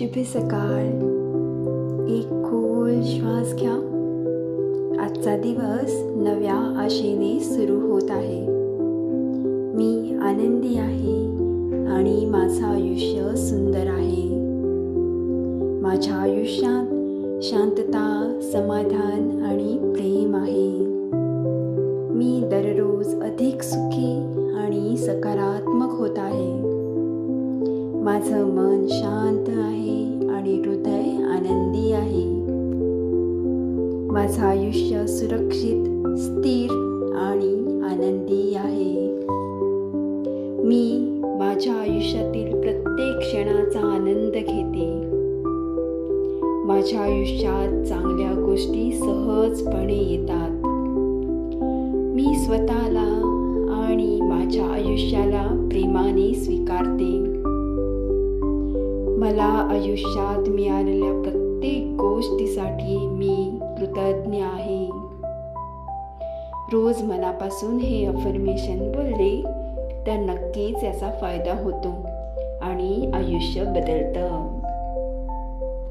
शुभ सकाळ. एक खोल श्वास घ्या. आजचा दिवस नव्या आशेने सुरू होत आहे. मी आनंदी आहे आणि माझं आयुष्य सुंदर आहे. माझ्या आयुष्यात शांतता, समाधान आणि प्रेम आहे. मी दररोज अधिक सुखी आणि सकारात्मक होत आहे. माझं मन शांत आहे आणि हृदय आनंदी आहे. माझं आयुष्य सुरक्षित, स्थिर आणि आनंदी आहे. मी माझ्या आयुष्यातील प्रत्येक क्षणाचा आनंद घेते. माझ्या आयुष्यात चांगल्या गोष्टी सहजपणे येतात. मी स्वतःला आणि माझ्या आयुष्याला प्रेमाने स्वीकारते. मला आयुष्यात मिळालेल्या प्रत्येक गोष्टीसाठी मी कृतज्ञ आहे. रोज मनापासून हे अफर्मेशन बोलले तर नक्कीच याचा फायदा होतो आणि आयुष्य बदलतं.